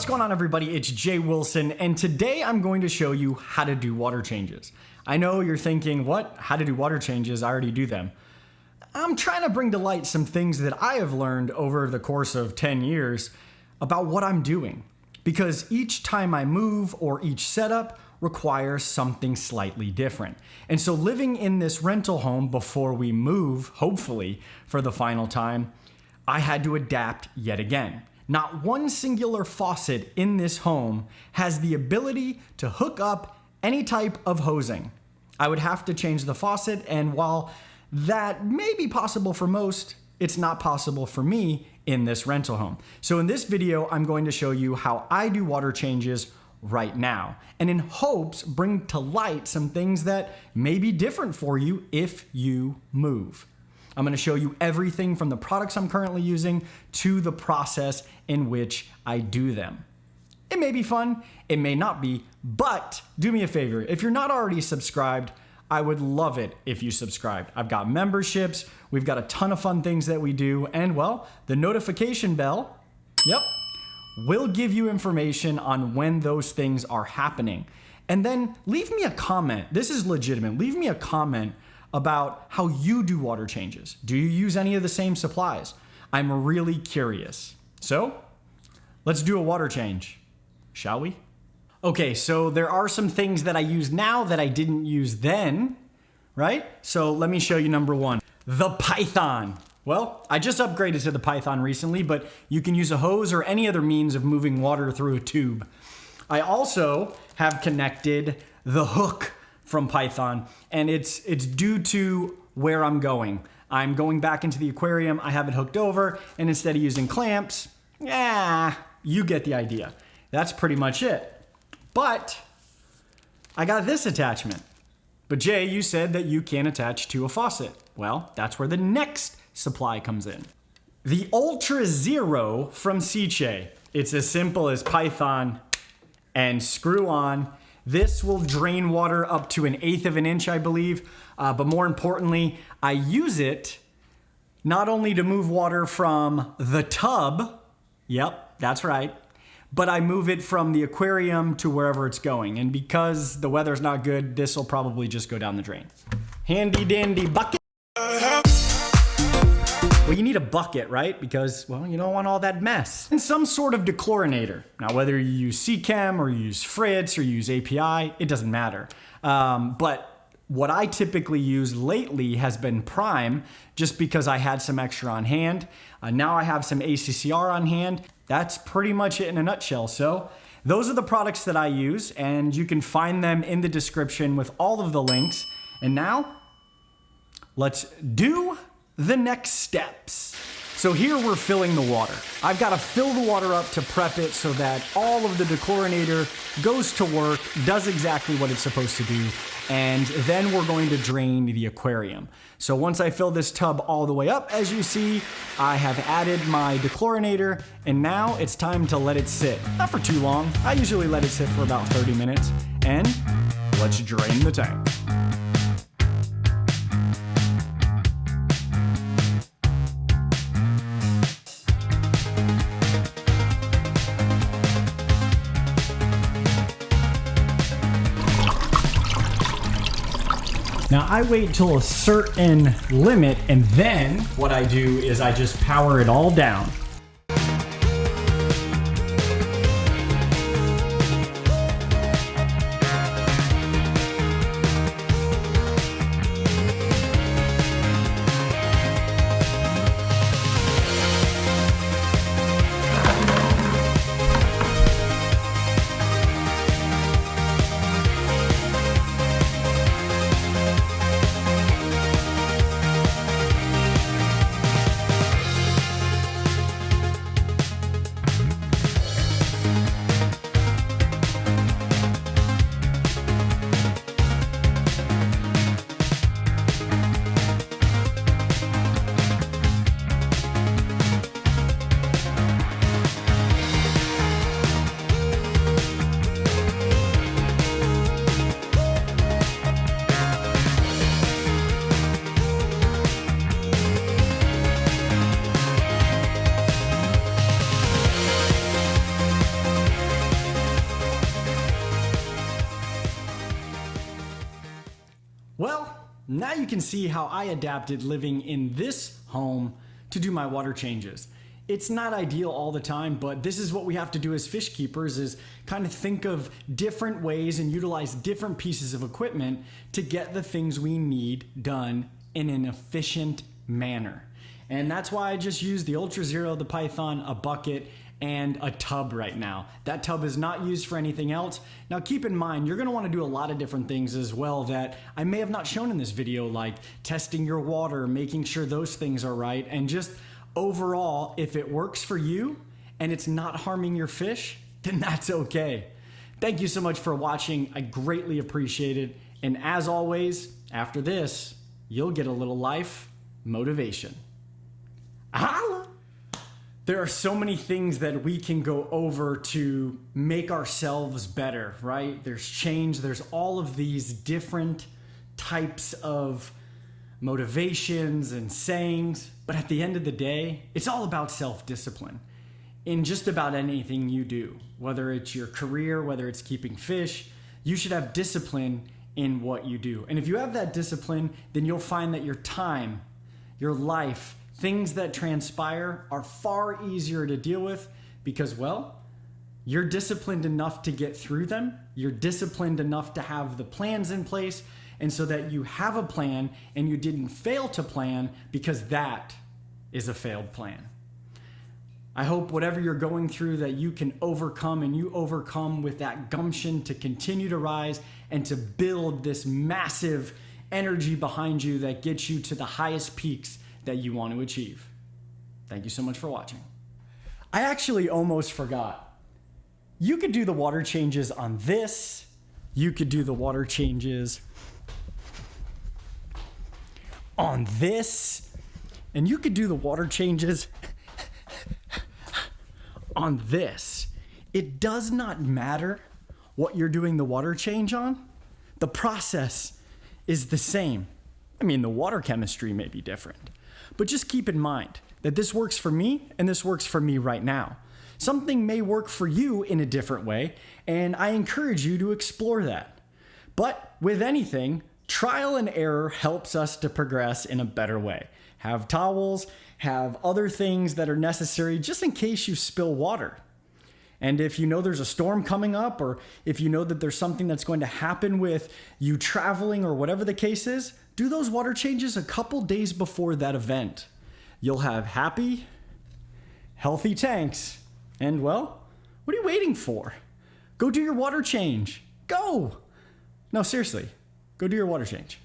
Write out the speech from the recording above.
going on, everybody? It's Jay Wilson, and today I'm going to show you how to do water changes. I know you're thinking, what? How to do water changes? I already do them. I'm trying to bring to light some things that I have learned over the course of 10 years about what I'm doing. Because each time I move or each setup requires something slightly different. And so living in this rental home before we move, hopefully, for the final time, I had to adapt yet again. Not one singular faucet in this home has the ability to hook up any type of hosing. I would have to change the faucet, and while that may be possible for most, it's not possible for me in this rental home. So in this video, I'm going to show you how I do water changes right now, and in hopes bring to light some things that may be different for you if you move. I'm going to show you everything from the products I'm currently using to the process in which I do them. It may be fun, it may not be, but do me a favor. If you're not already subscribed, I would love it if you subscribed. I've got memberships, we've got a ton of fun things that we do, and well, the notification bell, will give you information on when those things are happening. And then leave me a comment. This is legitimate. Leave me a comment about how you do water changes. Do you use any of the same supplies? I'm really curious. So let's do a water change, shall we? Okay, so there are some things that I use now that I didn't use then, right? So let me show you number one, the Python. Well, I just upgraded to the Python recently, but you can use a hose or any other means of moving water through a tube. I also have connected the hook from Python, and it's due to where I'm going. I'm going back into the aquarium, I have it hooked over, and instead of using clamps, you get the idea. That's pretty much it. But I got this attachment. But Jay, you said that you can't attach to a faucet. Well, that's where the next supply comes in. The Ultra Zero from Sicce. It's as simple as Python and screw on. This will drain water up to 1/8 of an inch, I believe. But more importantly, I use it not only to move water from the tub, yep, that's right, but I move it from the aquarium to wherever it's going. And because the weather's not good, this will probably just go down the drain. Handy dandy bucket. Well, you need a bucket, right? Because, well, you don't want all that mess. And some sort of dechlorinator. Now, whether you use Sicce or you use Fritz or you use API, it doesn't matter. But what I typically use lately has been Prime, just because I had some extra on hand. Now I have some ACCR on hand. That's pretty much it in a nutshell. So those are the products that I use, and you can find them in the description with all of the links. And now, let's do the next steps. So here we're filling the water. I've got to fill the water up to prep it so that all of the dechlorinator goes to work, does exactly what it's supposed to do, and then we're going to drain the aquarium. So once I fill this tub all the way up, as you see, I have added my dechlorinator, and now it's time to let it sit. Not for too long. I usually let it sit for about 30 minutes, and let's drain the tank. Now I wait till a certain limit, and then what I do is I just power it all down. Now you can see how I adapted living in this home to do my water changes. It's not ideal all the time, but this is what we have to do as fish keepers, is kind of think of different ways and utilize different pieces of equipment to get the things we need done in an efficient manner. And that's why I just use the Ultra Zero, the Python, a bucket, and a tub right now. That tub is not used for anything else. Now keep in mind, you're gonna wanna do a lot of different things as well that I may have not shown in this video, like testing your water, making sure those things are right, and just overall, if it works for you and it's not harming your fish, then that's okay. Thank you so much for watching. I greatly appreciate it. And as always, after this, you'll get a little life motivation. Holla! There are so many things that we can go over to make ourselves better, right? There's change, there's all of these different types of motivations and sayings, but at the end of the day, it's all about self-discipline in just about anything you do. Whether it's your career, whether it's keeping fish, you should have discipline in what you do. And if you have that discipline, then you'll find that your time, your life, things that transpire are far easier to deal with because, well, you're disciplined enough to get through them. You're disciplined enough to have the plans in place, and so that you have a plan and you didn't fail to plan, because that is a failed plan. I hope whatever you're going through that you can overcome, and you overcome with that gumption to continue to rise and to build this massive energy behind you that gets you to the highest peaks that you want to achieve. Thank you so much for watching. I actually almost forgot. You could do the water changes on this. You could do the water changes on this, and you could do the water changes on this. It does not matter what you're doing the water change on. The process is the same. I mean, the water chemistry may be different, but just keep in mind that this works for me and this works for me right now. Something may work for you in a different way, and I encourage you to explore that. But with anything, trial and error helps us to progress in a better way. Have towels, have other things that are necessary just in case you spill water. And if you know there's a storm coming up, or if you know that there's something that's going to happen with you traveling or whatever the case is, do those water changes a couple days before that event. You'll have happy, healthy tanks. And well, what are you waiting for? Go do your water change. Go! No, seriously. Go do your water change.